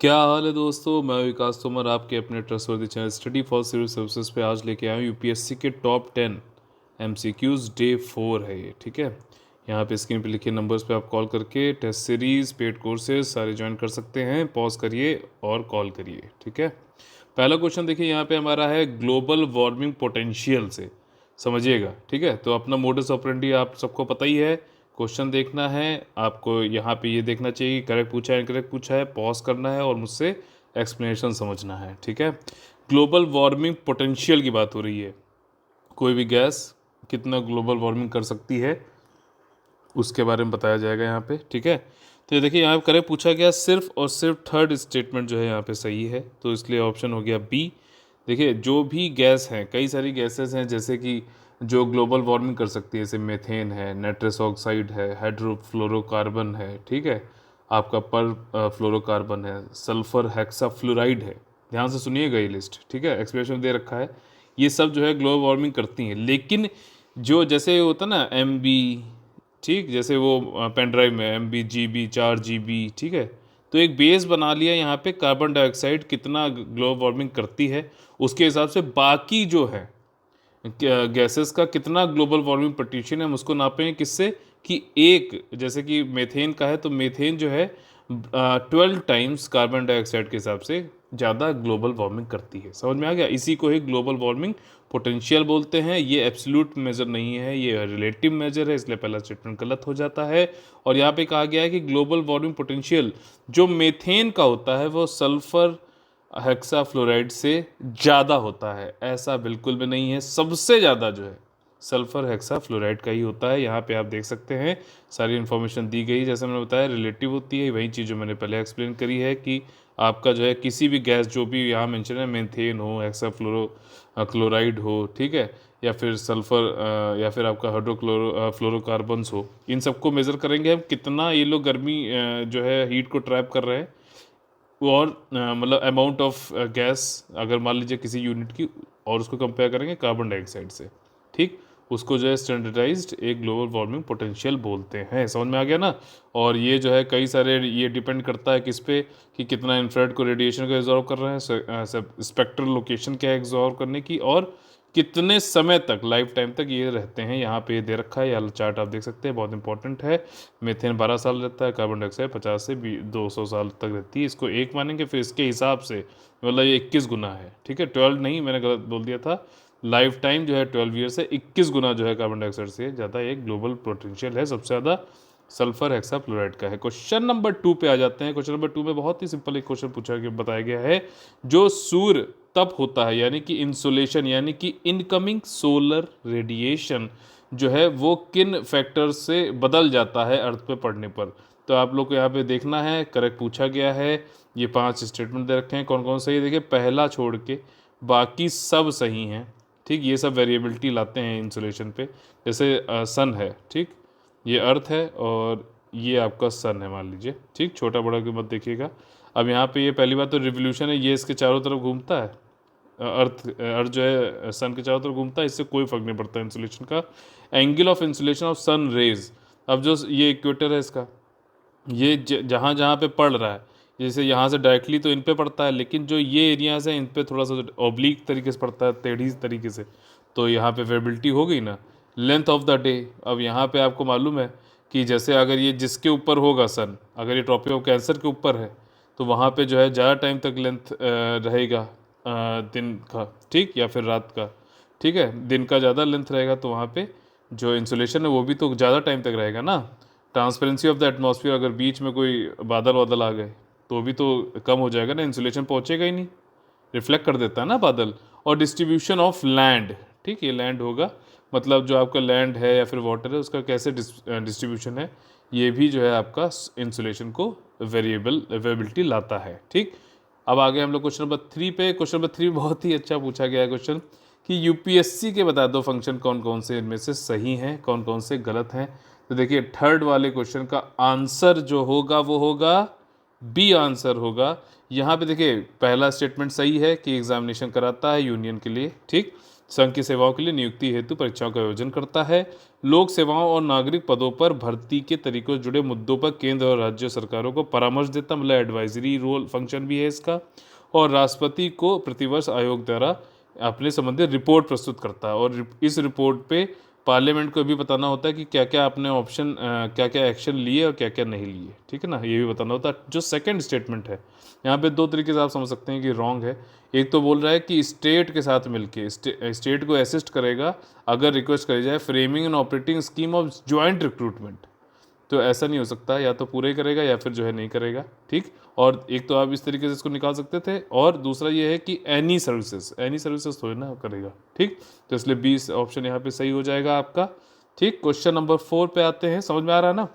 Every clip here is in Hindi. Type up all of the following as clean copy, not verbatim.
क्या हाल है दोस्तों। मैं विकास तोमर आपके अपने trustworthy channel study for civil services पे आज लेके आया हूँ यूपीएससी के टॉप 10 एमसीक्यूज डे 4 है ये। ठीक है, यहाँ पे स्क्रीन पे लिखे नंबर्स पे आप कॉल करके टेस्ट सीरीज पेड कोर्सेज सारे ज्वाइन कर सकते हैं। पॉज करिए और कॉल करिए। ठीक है, पहला क्वेश्चन देखिए यहाँ पे हमारा है ग्लोबल वार्मिंग पोटेंशियल से, समझिएगा। ठीक है, तो अपना मोडस ऑपरेंडी आप सबको पता ही है। क्वेश्चन देखना है आपको, यहाँ पे ये देखना चाहिए करेक्ट पूछा है इनकरेक्ट पूछा है, पॉज करना है और मुझसे एक्सप्लेनेशन समझना है। ठीक है, ग्लोबल वार्मिंग पोटेंशियल की बात हो रही है। कोई भी गैस कितना ग्लोबल वार्मिंग कर सकती है उसके बारे में बताया जाएगा यहाँ पे। ठीक है, तो ये देखिए यहाँ पे करेक्ट पूछा गया, सिर्फ और सिर्फ थर्ड स्टेटमेंट जो है यहाँ पे सही है, तो इसलिए ऑप्शन हो गया बी। देखिए जो भी गैस हैं, कई सारी गैसेस हैं जैसे कि जो ग्लोबल वार्मिंग कर सकती है, जैसे मेथेन है, नाइट्रस ऑक्साइड है, हाइड्रोफ्लोरोकार्बन है, ठीक है, आपका पर फ्लोरोकार्बन है, सल्फर हेक्साफ्लोराइड है। ध्यान से सुनिएगा ये लिस्ट। ठीक है, एक्सप्लेनेशन दे रखा है। ये सब जो है ग्लोबल वार्मिंग करती हैं, लेकिन जो जैसे होता है ना MB, ठीक, जैसे वो पेन ड्राइव में MB GB 4 GB, ठीक है, तो एक बेस बना लिया यहाँ पे कार्बन डाइऑक्साइड कितना ग्लोबल वार्मिंग करती है, उसके हिसाब से बाकी जो है गैसेस का कितना ग्लोबल वार्मिंग पोटेंशियल है हम उसको नापें किससे, कि एक जैसे कि मेथेन का है तो मेथेन जो है 12 टाइम्स कार्बन डाइऑक्साइड के हिसाब से ज़्यादा ग्लोबल वार्मिंग करती है। समझ में आ गया, इसी को ही ग्लोबल वार्मिंग पोटेंशियल बोलते हैं। ये एब्सोल्यूट मेजर नहीं है, ये रिलेटिव मेजर है, इसलिए पहला स्टेटमेंट गलत हो जाता है। और यहाँ पे कहा गया है कि ग्लोबल वार्मिंग पोटेंशियल जो मेथेन का होता है वो सल्फर हेक्साफ्लोराइड से ज़्यादा होता है, ऐसा बिल्कुल भी नहीं है। सबसे ज़्यादा जो है सल्फर हेक्साफ्लोराइड का ही होता है। यहाँ पे आप देख सकते हैं सारी इन्फॉर्मेशन दी गई, जैसे मैंने बताया रिलेटिव होती है, वही चीज़ जो मैंने पहले एक्सप्लेन करी है कि आपका जो है किसी भी गैस जो भी यहाँ मेंशन है, मेथेन हो, क्लोराइड हो, ठीक है, या फिर सल्फर या फिर आपका फ्लोरोकार्बन्स हो, इन सबको मेज़र करेंगे हम कितना ये लोग गर्मी जो है हीट को ट्रैप कर रहे हैं, और मतलब अमाउंट ऑफ गैस अगर मान लीजिए किसी यूनिट की, और उसको कंपेयर करेंगे कार्बन डाइऑक्साइड से, ठीक, उसको जो है स्टैंडर्डाइज्ड एक ग्लोबल वार्मिंग पोटेंशियल बोलते हैं। समझ में आ गया ना। और ये जो है कई सारे, ये डिपेंड करता है किस पे, कि कितना इंफ्रारेड को रेडिएशन को एब्जॉर्व कर रहे हैं, स्पेक्ट्रल लोकेशन क्या है एब्जॉर्व करने की, और कितने समय तक, लाइफ टाइम तक ये रहते हैं। यहाँ पे दे रखा है, या चार्ट आप देख सकते हैं, बहुत इंपॉर्टेंट है। मीथेन 12 साल रहता है, कार्बन डाइऑक्साइड 50 से 200 साल तक रहती है। इसको एक मानेंगे, फिर इसके हिसाब से मतलब ये 21 गुना है। ठीक है, 12 नहीं, मैंने गलत बोल दिया था। लाइफ टाइम जो है 12 ईयर से 21 गुना जो है कार्बन डाइऑक्साइड से ज़्यादा एक ग्लोबल पोटेंशियल है, सबसे ज़्यादा सल्फर हेक्साफ्लोराइड का है। क्वेश्चन नंबर 2 पे आ जाते हैं। क्वेश्चन नंबर 2 में बहुत ही सिंपल एक क्वेश्चन पूछा गया, बताया गया है, जो सूर्य तप होता है, यानी कि इंसोलेशन, यानी कि इनकमिंग सोलर रेडिएशन जो है वो किन फैक्टर से बदल जाता है अर्थ पे पड़ने पर। तो आप लोग को यहाँ पे देखना है, करेक्ट पूछा गया है। ये 5 स्टेटमेंट दे रखे हैं, कौन कौन सही है देखिए, पहला छोड़ के बाकी सब सही हैं। ठीक, ये सब वेरिएबिलिटी लाते हैं इंसुलेशन पे। जैसे सन है, ठीक, ये अर्थ है और ये आपका सन है मान लीजिए, ठीक, छोटा बड़ा के मत देखिएगा। अब यहाँ पे ये पहली बात तो रिवोल्यूशन है, ये इसके चारों तरफ घूमता है, अर्थ जो है सन के चारों तरफ घूमता है, इससे कोई फर्क नहीं पड़ता इंसुलेशन का। Angle of insolation of sun rays, अब जो ये इक्वेटर है इसका, ये जहाँ जहाँ पे पड़ रहा है, जैसे यहाँ से डायरेक्टली तो इन पे पड़ता है, लेकिन जो ये एरियाज हैं इन पे थोड़ा सा ऑब्लिक तरीके से पड़ता है, टेढ़ी तरीके से, तो यहाँ पे वेबिलिटी हो गई ना। लेंथ ऑफ द डे, अब यहाँ पे आपको मालूम है कि जैसे अगर ये जिसके ऊपर होगा सन, अगर ये ट्रॉपिक ऑफ कैंसर के ऊपर है, तो वहाँ पे जो है ज़्यादा टाइम तक लेंथ रहेगा दिन का, ठीक, या फिर रात का, ठीक है, दिन का ज़्यादा लेंथ रहेगा, तो वहाँ पे जो इंसुलेशन है वो भी तो ज़्यादा टाइम तक रहेगा ना। ट्रांसपेरेंसी ऑफ द एटमॉस्फेयर, अगर बीच में कोई बादल वादल आ गए तो भी तो कम हो जाएगा ना, इंसुलेशन पहुँचेगा ही नहीं, रिफ्लेक्ट कर देता है ना बादल। और डिस्ट्रीब्यूशन ऑफ लैंड, ठीक, ये लैंड होगा, मतलब जो आपका लैंड है या फिर वाटर है उसका कैसे डिस्ट्रीब्यूशन है, ये भी जो है आपका इंसुलेशन को वेरिएबिलिटी लाता है। ठीक, अब आगे हम लोग क्वेश्चन नंबर 3 पे। क्वेश्चन नंबर 3 बहुत ही अच्छा पूछा गया है क्वेश्चन, कि यूपीएससी के बता दो फंक्शन कौन कौन से इनमें से सही हैं, कौन कौन से गलत हैं। तो देखिए थर्ड वाले क्वेश्चन का आंसर जो होगा वो होगा बी आंसर होगा। यहाँ पे देखिए पहला स्टेटमेंट सही है कि एग्जामिनेशन कराता है यूनियन के लिए, ठीक, संघ की सेवाओं के लिए नियुक्ति हेतु परीक्षाओं का आयोजन करता है, लोक सेवाओं और नागरिक पदों पर भर्ती के तरीकों से जुड़े मुद्दों पर केंद्र और राज्य सरकारों को परामर्श देता, मतलब एडवाइजरी रोल फंक्शन भी है इसका, और राष्ट्रपति को प्रतिवर्ष आयोग द्वारा अपने संबंधित रिपोर्ट प्रस्तुत करता है, और इस रिपोर्ट पे पार्लियामेंट को भी बताना होता है कि क्या क्या आपने ऑप्शन क्या क्या एक्शन लिए और क्या क्या नहीं लिए, ठीक है ना, ये भी बताना होता है। जो सेकंड स्टेटमेंट है यहाँ पे दो तरीके से आप समझ सकते हैं कि रॉन्ग है। एक तो बोल रहा है कि स्टेट के साथ मिलके स्टेट को असिस्ट करेगा अगर रिक्वेस्ट करी जाए framing and operating scheme of joint recruitment, तो ऐसा नहीं हो सकता, या तो पूरे करेगा या फिर जो है नहीं करेगा, ठीक। और एक तो आप इस तरीके से इसको निकाल सकते थे, और दूसरा ये है कि एनी सर्विसेज थोड़ी ना करेगा, ठीक। तो इसलिए 20 ऑप्शन यहाँ पे सही हो जाएगा आपका, ठीक। क्वेश्चन नंबर 4 पे आते हैं, समझ में आ रहा है ना।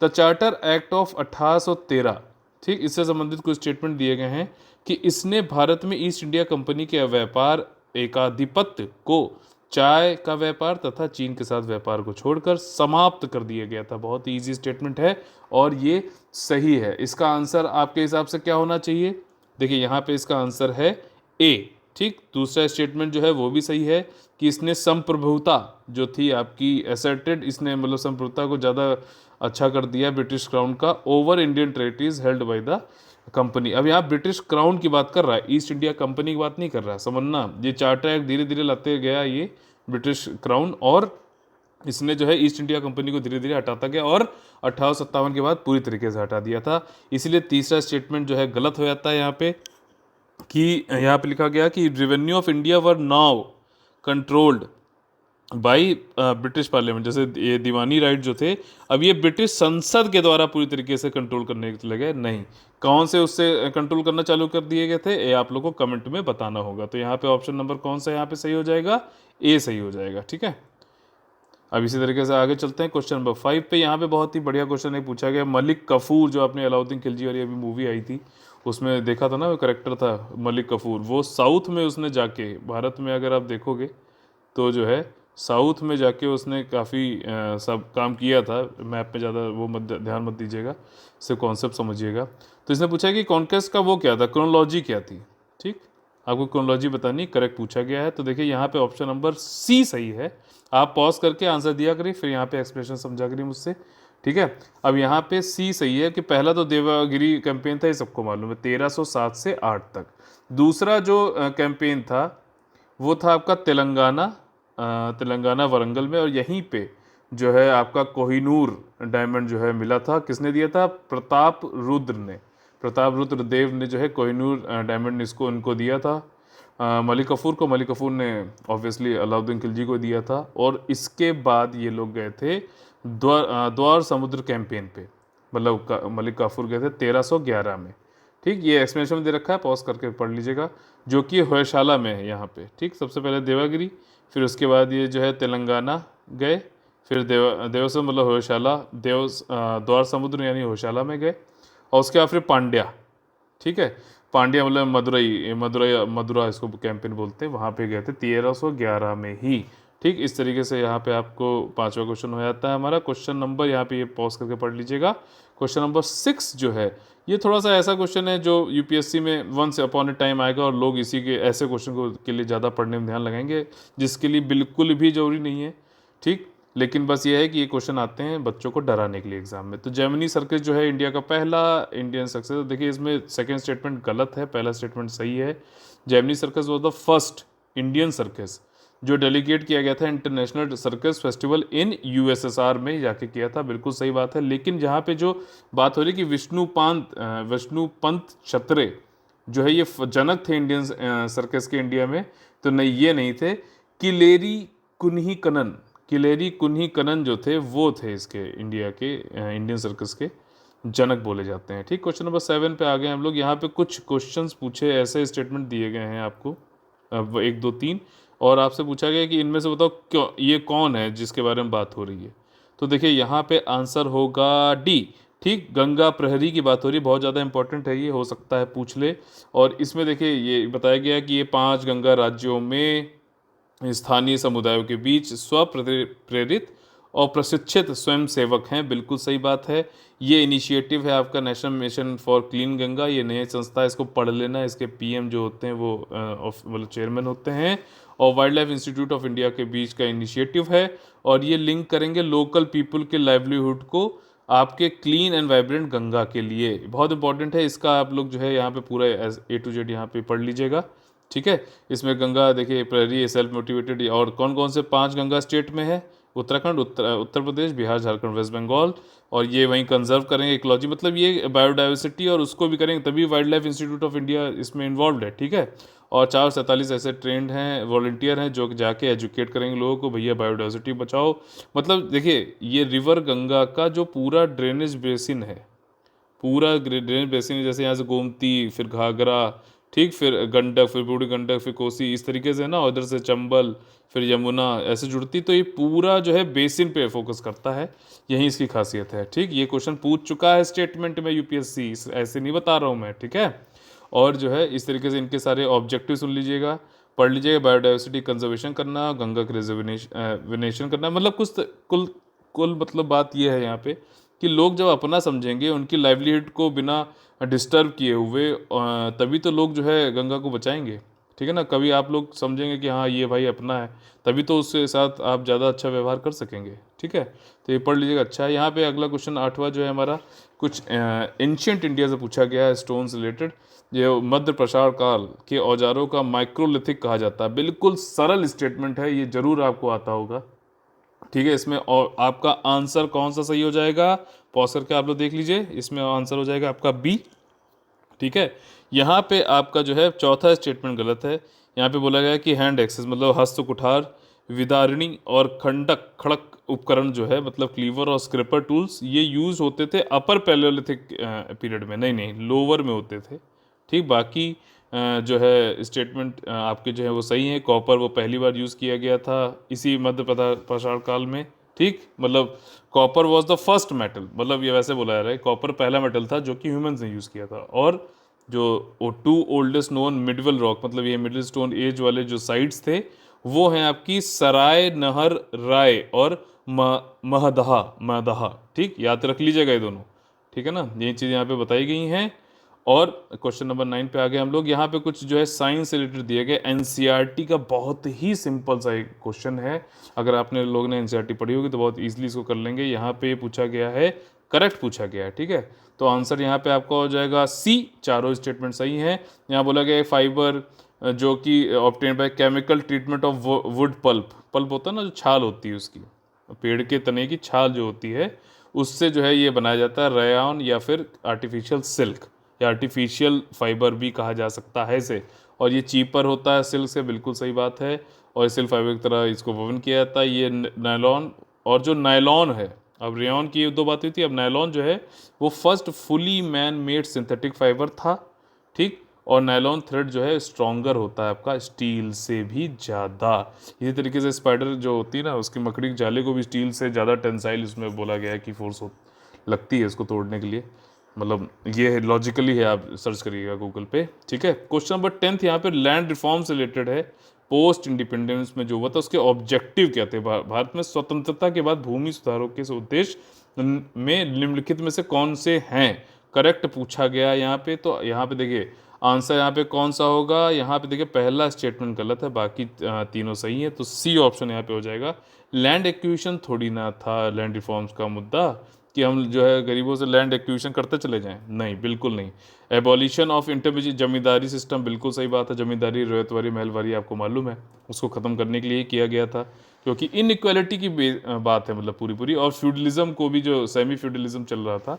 द चार्टर एक्ट ऑफ 1813, ठीक, इससे संबंधित कुछ स्टेटमेंट दिए गए हैं कि इसने भारत में ईस्ट इंडिया कंपनी के व्यापार एकाधिपत्य को चाय का व्यापार तथा चीन के साथ व्यापार को छोड़कर समाप्त कर दिया गया था। बहुत ही इजी स्टेटमेंट है और ये सही है। इसका आंसर आपके हिसाब से क्या होना चाहिए? देखिए यहाँ पे इसका आंसर है ए, ठीक। दूसरा स्टेटमेंट जो है वो भी सही है कि इसने संप्रभुता जो थी आपकी एसर्टेड, इसने मतलब संप्रभुता को ज़्यादा अच्छा कर दिया ब्रिटिश क्राउन का over Indian territories held by the company. अब यहाँ ब्रिटिश क्राउन की बात कर रहा है, ईस्ट इंडिया कंपनी की बात नहीं कर रहा है, समझना। ये चार्टर एक्ट धीरे धीरे लाते गया ये ब्रिटिश क्राउन, और इसने जो है ईस्ट इंडिया कंपनी को धीरे धीरे हटाता गया और 1857 के बाद पूरी तरीके से हटा दिया था। इसलिए तीसरा स्टेटमेंट जो है गलत हो जाता है यहाँ पे, कि यहाँ पे लिखा गया कि revenue of India were now controlled by British parliament. जैसे ये दीवानी राइट जो थे अब ये ब्रिटिश संसद के द्वारा पूरी तरीके से कंट्रोल करने लगे, नहीं। कौन से उससे कंट्रोल करना चालू कर दिए गए थे, ये आप लोगों को कमेंट में बताना होगा। तो यहाँ पे ऑप्शन नंबर कौन सा यहाँ पे सही हो जाएगा? ए सही हो जाएगा, ठीक है। अब इसी तरीके से आगे चलते हैं क्वेश्चन नंबर 5 पे। यहाँ पे बहुत ही बढ़िया क्वेश्चन है पूछा गया। मलिक कफूर जो आपने अलाउद्दीन खिलजी वाली अभी मूवी आई थी उसमें देखा था ना, वो करेक्टर था मलिक कफूर, वो साउथ में उसने जाके, भारत में अगर आप देखोगे तो जो है साउथ में जाके उसने काफ़ी सब काम किया था। मैप पे ज़्यादा वो मत ध्यान मत दीजिएगा, सिर्फ कॉन्सेप्ट समझिएगा। तो इसने पूछा कि कॉन्क्वेस्ट का वो क्या था, क्रोनोलॉजी क्या थी, ठीक। आपको क्रोनोलॉजी बतानी, करेक्ट पूछा गया है। तो देखिए यहाँ पे ऑप्शन नंबर सी सही है। आप पॉज करके आंसर दिया करिए, फिर यहाँ पे एक्सप्लेनेशन समझा करिए मुझसे, ठीक है। अब यहाँ पे सी सही है कि पहला तो देवगिरी कैंपेन था, ये सबको मालूम है, 1307 से 8 तक। दूसरा जो कैंपेन था वो था आपका तेलंगाना वरंगल में, और यहीं पे जो है आपका कोहिनूर डायमंड जो है मिला था। किसने दिया था? प्रताप रुद्र देव ने जो है कोहिनूर डायमंड इसको उनको दिया था मलिक कफूर ने ऑब्वियसली अलाउद्दीन खिलजी को दिया था। और इसके बाद ये लोग गए थे द्वार समुद्र कैंपेन पे, मतलब मलिक काफूर गए थे 1311 में, ठीक। ये एक्सप्लेनेशन दे रखा है, पॉज करके पढ़ लीजिएगा, जो कि होयशाला में है यहाँ पे, ठीक। सबसे पहले देवागिरी, फिर उसके बाद ये जो है तेलंगाना गए, फिर देवसर मतलब होयशाला, द्वार समुद्र यानी होयशाला में गए, और उसके बाद फिर पांड्या, ठीक है। पांड्या मतलब मदुरा इसको कैंपेन बोलते हैं, वहाँ पे गए थे 1311 में ही, ठीक। इस तरीके से यहाँ पे आपको 5वां क्वेश्चन हो जाता है हमारा। क्वेश्चन नंबर यहाँ पे ये पॉज करके पढ़ लीजिएगा। क्वेश्चन नंबर 6 जो है ये थोड़ा सा ऐसा क्वेश्चन है जो यूपीएससी में वंस अपॉन ए टाइम आएगा, और लोग इसी के ऐसे क्वेश्चन को के लिए ज़्यादा पढ़ने में ध्यान लगाएंगे, जिसके लिए बिल्कुल भी जरूरी नहीं है, ठीक। लेकिन बस ये है कि ये क्वेश्चन आते हैं बच्चों को डराने के लिए एग्जाम में। तो जेमिनी सर्कस जो है इंडिया का पहला इंडियन सक्सेस, देखिए इसमें सेकंड स्टेटमेंट गलत है, पहला स्टेटमेंट सही है। Gemini circus was the first Indian circus जो डेलीगेट किया गया था international circus festival in USSR में जाके किया था, बिल्कुल सही बात है। लेकिन जहाँ पे जो बात हो रही कि विष्णुपंत छत्रे जो है ये जनक थे इंडियन सर्कस के इंडिया में, तो नहीं, ये नहीं थे। किलेरी कुन्ही कनन जो थे वो थे इसके इंडिया के इंडियन सर्कस के जनक बोले जाते हैं, ठीक। क्वेश्चन नंबर 7 पे आ गए हम लोग। यहाँ पे कुछ क्वेश्चंस पूछे, ऐसे स्टेटमेंट दिए गए हैं आपको, 1 2 3, और आपसे पूछा गया कि इनमें से बताओ क्यों ये कौन है जिसके बारे में बात हो रही है। तो देखिए यहाँ पे आंसर होगा डी, ठीक। गंगा प्रहरी की बात हो रही है, बहुत ज़्यादा इंपॉर्टेंट है ये, हो सकता है पूछ ले। और इसमें देखिए ये बताया गया कि ये 5 गंगा राज्यों में स्थानीय समुदायों के बीच स्वप्रेरित और प्रशिक्षित स्वयंसेवक हैं, बिल्कुल सही बात है। ये इनिशिएटिव है आपका national mission for clean Ganga, ये नई संस्था है, इसको पढ़ लेना। इसके पीएम जो होते हैं वो मतलब चेयरमैन होते हैं। और wild life institute of India के बीच का इनिशिएटिव है, और ये लिंक करेंगे लोकल पीपल के लाइवलीहुड को आपके क्लीन एंड वाइब्रेंट गंगा के लिए। बहुत इंपॉर्टेंट है, इसका आप लोग जो है यहाँ पे पूरा A to Z यहाँ पे पढ़ लीजिएगा, ठीक है। इसमें गंगा देखिए प्रहरी सेल्फ मोटिवेटेड, और कौन कौन से 5 गंगा स्टेट में है, उत्तराखंड, उत्तर प्रदेश, बिहार, झारखंड, वेस्ट बंगाल। और ये वहीं कंजर्व करेंगे इकोलॉजी, मतलब ये बायोडाइवर्सिटी और उसको भी करेंगे, तभी wild life institute of India इसमें इन्वॉल्व है, ठीक है। और 447 ऐसे ट्रेंड हैं, वॉलंटियर हैं जो जाके एजुकेट करेंगे लोगों को, भैया बायोडाइवर्सिटी बचाओ। मतलब देखिए ये रिवर गंगा का जो पूरा ड्रेनेज बेसिन है, पूरा ड्रेनेज बेसिन, जैसे यहाँ से गोमती, फिर घाघरा, ठीक, फिर गंडक, फिर बूढ़ी गंडक, फिर कोसी, इस तरीके से ना, उधर से चंबल, फिर यमुना ऐसे जुड़ती, तो ये पूरा जो है बेसिन पे फोकस करता है, यही इसकी खासियत है, ठीक। ये क्वेश्चन पूछ चुका है स्टेटमेंट में यूपीएससी, ऐसे नहीं बता रहा हूँ मैं, ठीक है। और जो है इस तरीके से इनके सारे ऑब्जेक्टिव सुन लीजिएगा, पढ़ लीजिएगा। बायोडाइवर्सिटी कंजर्वेशन करना, गंगा के रिजर्वेशन करना, मतलब कुल कुल मतलब बात यह है यहाँ पे कि लोग जब अपना समझेंगे, उनकी लाइवलीहुड को बिना डिस्टर्ब किए हुए, तभी तो लोग जो है गंगा को बचाएंगे, ठीक है ना। कभी आप लोग समझेंगे कि हाँ ये भाई अपना है, तभी तो उसके साथ आप ज़्यादा अच्छा व्यवहार कर सकेंगे, ठीक है। तो ये पढ़ लीजिएगा। अच्छा है, यहाँ पे अगला क्वेश्चन 8वां जो है हमारा, कुछ एंशियंट इंडिया से पूछा गया है, स्टोन से रिलेटेड। ये मध्य प्रसार काल के औजारों का माइक्रोलिथिक कहा जाता है, बिल्कुल सरल स्टेटमेंट है, ये जरूर आपको आता होगा, ठीक है। इसमें और आपका आंसर कौन सा सही हो जाएगा, पॉज करके आप लोग देख लीजिए, इसमें आंसर हो जाएगा आपका बी, ठीक है। यहाँ पे आपका जो है चौथा स्टेटमेंट गलत है। यहाँ पे बोला गया है कि हैंड एक्सेस मतलब हस्त कुठार, विदारणी और खंडक खड़क उपकरण जो है, मतलब क्लीवर और स्क्रैपर टूल्स, ये यूज होते थे अपर पैलियोलिथिक पीरियड में, नहीं नहीं लोअर में होते थे, ठीक। बाकी जो है स्टेटमेंट आपके जो है वो सही है। कॉपर वो पहली बार यूज़ किया गया था इसी मध्य प्रसार काल में, ठीक। मतलब copper was the first metal, मतलब ये वैसे बोला जा रहा है कॉपर पहला मेटल था जो कि ह्यूमंस ने यूज़ किया था। और जो वो 2 ओल्डेस्ट नोन मिडवल रॉक, मतलब ये मिडिल स्टोन एज वाले जो साइट्स थे, वो हैं आपकी सराय नहर राय और महदहा महदहा, ठीक। याद रख लीजिएगा ये दोनों, ठीक है ना। ये चीज़ यहाँ पे बताई गई हैं। और क्वेश्चन नंबर 9 पे आ गए हम लोग। यहाँ पे कुछ जो है साइंस से रिलेटेड दिए गए, एनसीईआरटी का बहुत ही सिंपल सा एक क्वेश्चन है। अगर आपने लोगों ने एनसीईआरटी पढ़ी होगी तो बहुत इजीली इसको कर लेंगे। यहाँ पे पूछा गया है, करेक्ट पूछा गया है, ठीक है। तो आंसर यहाँ पे आपका हो जाएगा सी, चारों स्टेटमेंट सही हैं। यहाँ बोला गया है फाइबर जो कि obtain by chemical treatment of wood pulp, pulp होता है ना जो छाल होती है उसकी, पेड़ के तने की छाल जो होती है, उससे जो है ये बनाया जाता है रेयॉन या फिर आर्टिफिशियल सिल्क, या आर्टिफिशियल फाइबर भी कहा जा सकता है इसे। और ये चीपर होता है सिल्क से, बिल्कुल सही बात है। और सिल्क फाइबर की तरह इसको ववन किया जाता है। ये नायलॉन, और जो नायलॉन है, अब रेयॉन की 2 बात हुई थी, अब नायलॉन जो है वो first fully man made synthetic fibre था, ठीक। और नायलॉन थ्रेड जो है स्ट्रॉन्गर होता है आपका स्टील से भी ज़्यादा। इसी तरीके से स्पाइडर जो होती है ना, उसकी मकड़ी के जाले को भी स्टील से ज़्यादा टेंसाइल उसमें बोला गया है कि फोर्स लगती है इसको तोड़ने के लिए। मतलब ये है, लॉजिकली है, आप सर्च करिएगा गूगल पे, ठीक है। क्वेश्चन नंबर 10 यहाँ पे लैंड रिफॉर्म से रिलेटेड है। पोस्ट इंडिपेंडेंस में जो हुआ था उसके ऑब्जेक्टिव क्या थे, भारत में स्वतंत्रता के बाद भूमि सुधारों के उद्देश्य में निम्नलिखित में से कौन से हैं, करेक्ट पूछा गया यहाँ पे। तो यहाँ पे देखिए आंसर यहाँ पे कौन सा होगा, यहाँ पे देखिए पहला स्टेटमेंट गलत है, बाकी तीनों सही है, तो सी ऑप्शन यहाँ पे हो जाएगा। लैंड एक्विजिशन थोड़ी ना था लैंड रिफॉर्म्स का मुद्दा कि हम जो है गरीबों से लैंड एक्विजिशन करते चले जाएं, नहीं बिल्कुल नहीं। Abolition of intermediate zamindari system, बिल्कुल सही बात है। जमींदारी रैयतवारी महलवारी आपको मालूम है, उसको ख़त्म करने के लिए किया गया था, क्योंकि इनइक्वालिटी की बात है, मतलब पूरी पूरी। और फ्यूडलिज्म को भी, जो सेमी फ्यूडलिज्म चल रहा था,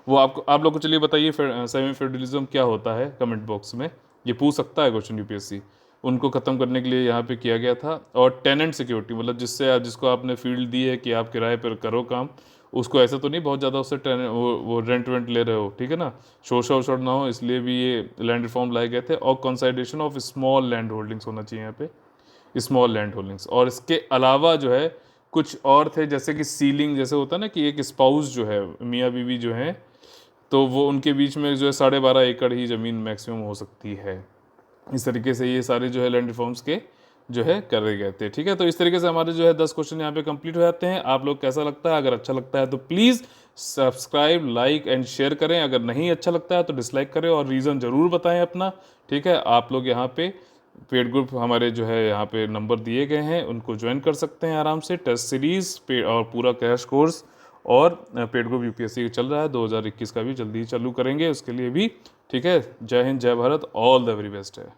वो आप लोग को चलिए बताइए सेमी फ्यूडलिज्म क्या होता है, कमेंट बॉक्स में ये पूछ सकता है क्वेश्चन यूपीएससी। उनको ख़त्म करने के लिए यहाँ पे किया गया था। और टेनेंट सिक्योरिटी, मतलब जिसको आपने फील्ड दी है कि आप किराए पर करो काम, उसको ऐसा तो नहीं बहुत ज़्यादा उससे वो रेंट वेंट ले रहे हो, ठीक है ना, शोषण वोषण ना हो, इसलिए भी ये लैंड रिफॉर्म लाए गए थे। और consolidation of small land holdings होना चाहिए यहाँ पे, स्मॉल लैंड होल्डिंग्स। और इसके अलावा जो है कुछ और थे, जैसे कि सीलिंग, जैसे होता है ना कि एक स्पाउस जो है, मियाँ बीवी जो हैं, तो वो उनके बीच में जो है 12.5 एकड़ ही ज़मीन मैक्सिमम हो सकती है। इस तरीके से ये सारे जो है लैंड रिफॉर्म्स के जो है करे गए थे। ठीक है, तो इस तरीके से हमारे जो है 10 क्वेश्चन यहाँ पे कंप्लीट हो जाते हैं। आप लोग कैसा लगता है? अगर अच्छा लगता है तो please subscribe, like and share करें। अगर नहीं अच्छा लगता है तो डिसलाइक करें और रीज़न ज़रूर बताएं अपना। ठीक है, आप लोग यहाँ पे पेड ग्रुप हमारे जो है यहाँ पे नंबर दिए गए हैं, उनको ज्वाइन कर सकते हैं आराम से। टेस्ट सीरीज़ पे और पूरा क्रैश कोर्स और पेड ग्रुप यूपीएससी चल रहा है, 2021 का भी जल्दी ही चालू करेंगे उसके लिए भी। ठीक है, जय हिंद, जय Bharat, all the very best है।